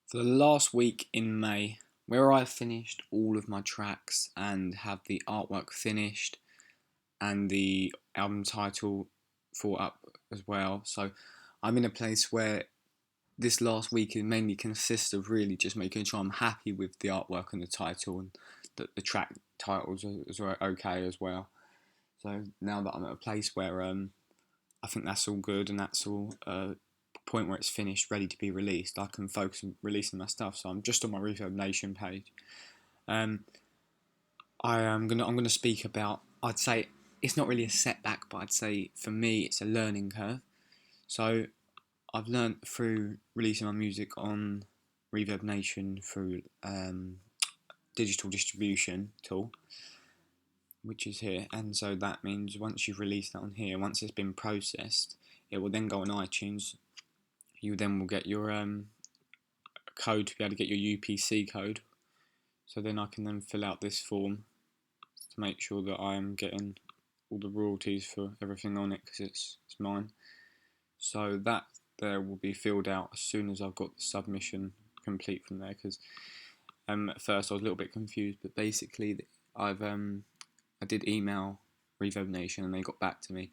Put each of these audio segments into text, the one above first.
For the last week in May, where I finished all of my tracks and have the artwork finished and the album title thought up as well. So I'm in a place where this last week it mainly consists of really just making sure I'm happy with the artwork and the title, and that the track titles are okay as well. So now that I'm at a place where I think that's all good and that's all point where it's finished, ready to be released, I can focus on releasing my stuff. So I'm just on my Reverb Nation page. Um, I'm gonna speak about. I'd say it's not really a setback, but I'd say for me it's a learning curve. So I've learned through releasing my music on Reverb Nation through digital distribution tool, which is here, and so that means once you've released that on here, once it's been processed, it will then go on iTunes. You then will get your code to be able to get your UPC code. So then I can then fill out this form to make sure that I am getting all the royalties for everything on it, because it's mine. So that there will be filled out as soon as I've got the submission complete from there, because at first I was a little bit confused, but basically I did email Reverb Nation and they got back to me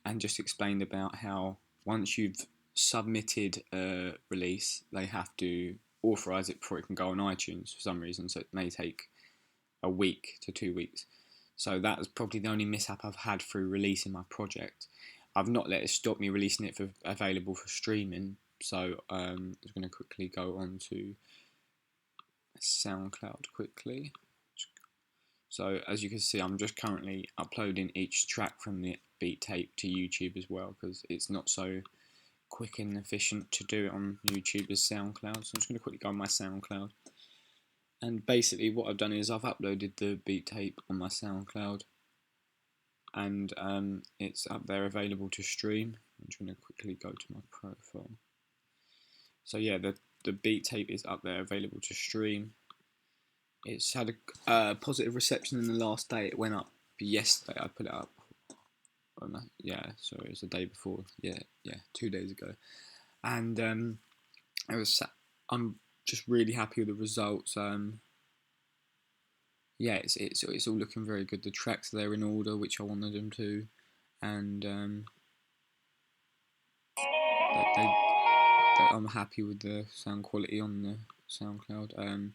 and just explained about how once you've submitted a release, they have to authorize it before it can go on iTunes for some reason, so it may take a week to 2 weeks. So that was probably the only mishap I've had through releasing my project. I've not let it stop me releasing it for available for streaming, so I'm just going to quickly go on to SoundCloud quickly. So as you can see, I'm just currently uploading each track from the beat tape to YouTube as well, because it's not so quick and efficient to do it on YouTube as SoundCloud. So I'm just going to quickly go on my SoundCloud. And basically what I've done is I've uploaded the beat tape on my SoundCloud, and it's up there available to stream. I'm just going to quickly go to my profile. So yeah, the beat tape is up there available to stream. It's had a positive reception in the last day. It went up yesterday. I put it up. Yeah, sorry, it was the day before. Yeah, 2 days ago. And I'm just really happy with the results. Yeah, it's all looking very good. The tracks are there in order, which I wanted them to, and they, I'm happy with the sound quality on the SoundCloud.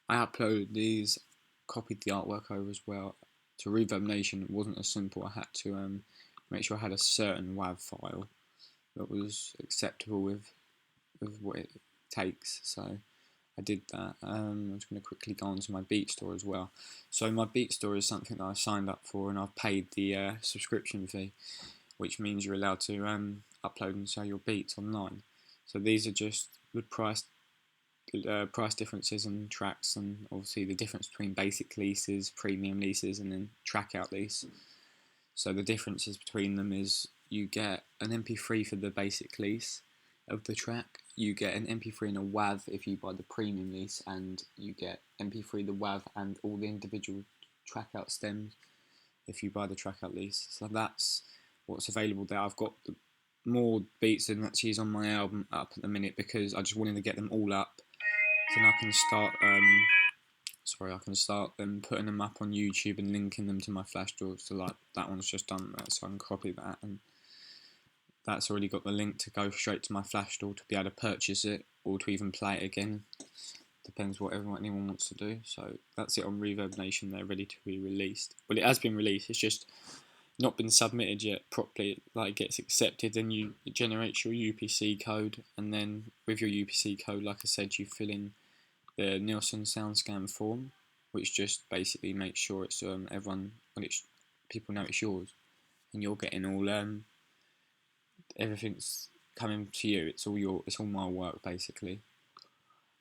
I uploaded these, copied the artwork over as well to Reverb Nation. It wasn't as simple. I had to make sure I had a certain WAV file that was acceptable with what it takes. So I did that. I'm just going to quickly go on to my Beat Store as well. So my Beat Store is something that I signed up for, and I've paid the subscription fee, which means you're allowed to upload and sell your beats online. So these are just the price differences in tracks, and obviously the difference between basic leases, premium leases, and then track out lease. So the differences between them is you get an MP3 for the basic lease of the track, you get an MP3 and a WAV if you buy the premium lease, and you get MP3, the WAV, and all the individual track out stems if you buy the track out lease. So that's what's available there. I've got more beats than actually is on my album up at the minute, because I just wanted to get them all up. Then I can start them putting them up on YouTube and linking them to my flash drive. So like that one's just done that, so I can copy that, and that's already got the link to go straight to my flash store to be able to purchase it or to even play it again. Depends what anyone wants to do. So that's it on Reverb Nation. They're ready to be released. Well, it has been released. It's just not been submitted yet properly. Like, it gets accepted, then it generates your UPC code, and then with your UPC code, like I said, you fill in the Nielsen SoundScan form, which just basically makes sure it's people know it's yours, and you're getting all everything's coming to you. It's all my work basically.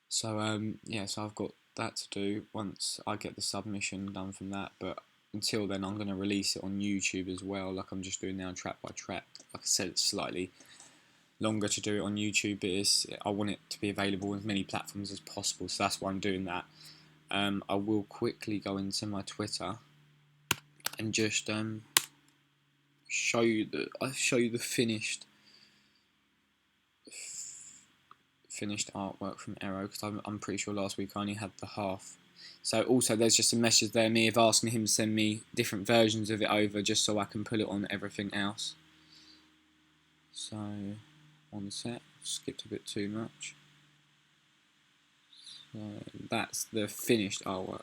So yeah, so I've got that to do once I get the submission done from that. But until then, I'm going to release it on YouTube as well, like I'm just doing now, track by track. Like I said, it's slightly longer to do it on YouTube, but I want it to be available on as many platforms as possible, so that's why I'm doing that. I will quickly go into my Twitter and just show you the finished finished artwork from Arrow, because I'm pretty sure last week I only had the half. So also there's just some messages there, me of asking him to send me different versions of it over, just so I can put it on everything else. So, one sec, skipped a bit too much. So that's the finished artwork.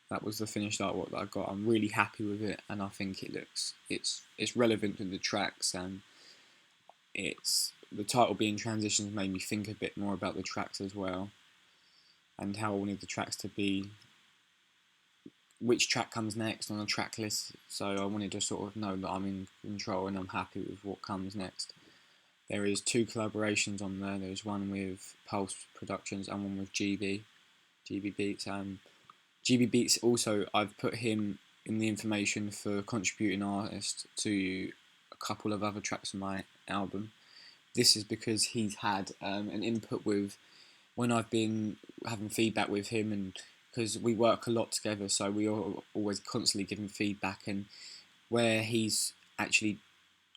That was the finished artwork that I got. I'm really happy with it, and I think it's relevant to the tracks, and it's the title being Transitions made me think a bit more about the tracks as well, and how I wanted the tracks to be, which track comes next on the track list. So I wanted to sort of know that I'm in control and I'm happy with what comes next. There is 2 collaborations on there. There's one with Pulse Productions and one with GB Beats. GB Beats also, I've put him in the information for contributing artist to a couple of other tracks on my album. This is because he's had an input with, when I've been having feedback with him, and because we work a lot together, so we are always constantly giving feedback, and where he's actually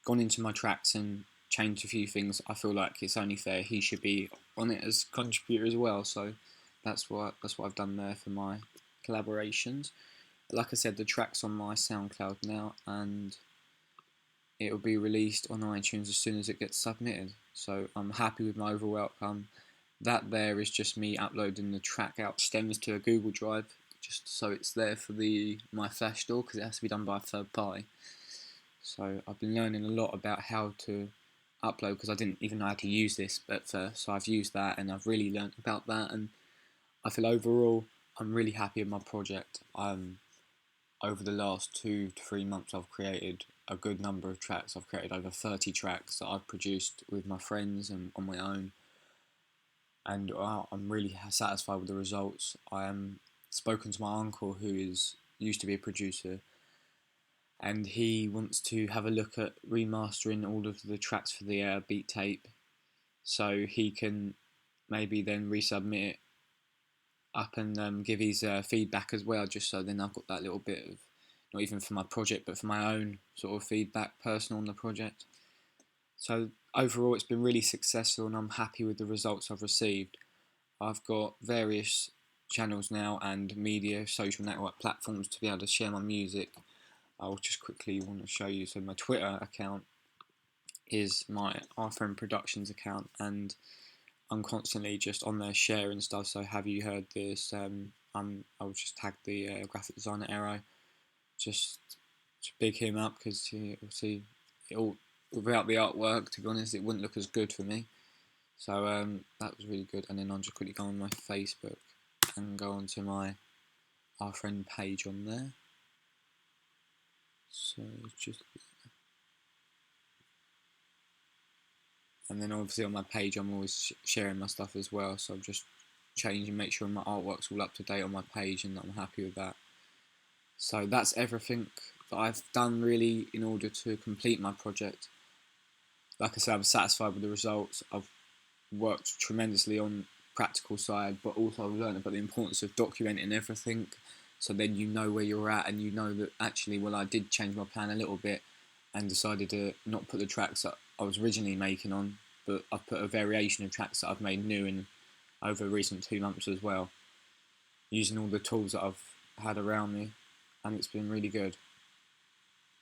gone into my tracks and changed a few things, I feel like it's only fair he should be on it as contributor as well. So that's what I've done there for my collaborations. Like I said, the track's on my SoundCloud now, and it'll be released on iTunes as soon as it gets submitted. So I'm happy with my overall outcome. That there is just me uploading the track out stems to a Google Drive, just so it's there for my Flash store, because it has to be done by a third party. So I've been learning a lot about how to upload, because I didn't even know how to use this at first. So I've used that, and I've really learned about that, and I feel overall I'm really happy with my project. Over the last 2 to 3 months, I've created a good number of tracks. I've created over 30 tracks that I've produced with my friends and on my own, and I'm really satisfied with the results. I am spoken to my uncle, who used to be a producer, and he wants to have a look at remastering all of the tracks for the beat tape, so he can maybe then resubmit it up and give his feedback as well, just so then I've got that little bit of, not even for my project, but for my own sort of feedback, personal on the project. So overall, it's been really successful, and I'm happy with the results I've received. I've got various channels now and media, social network platforms to be able to share my music. I'll just quickly want to show you. So my Twitter account is my FMP Productions account, and I'm constantly just on there sharing stuff. So have you heard this? I'll just tag the graphic designer Arrow, just to big him up, because obviously without the artwork, to be honest, it wouldn't look as good for me. So that was really good. And then I'll just quickly go on my Facebook and go onto our friend page on there. So just, and then obviously on my page I'm always sharing my stuff as well, so I'm just changing, make sure my artwork's all up to date on my page, and I'm happy with that. So that's everything that I've done really in order to complete my project. Like I said, I'm satisfied with the results. I've worked tremendously on practical side, but also I've learned about the importance of documenting everything, so then you know where you're at, and you know that actually, well, I did change my plan a little bit and decided to not put the tracks that I was originally making on, but I've put a variation of tracks that I've made new in over recent 2 months as well, using all the tools that I've had around me, and it's been really good.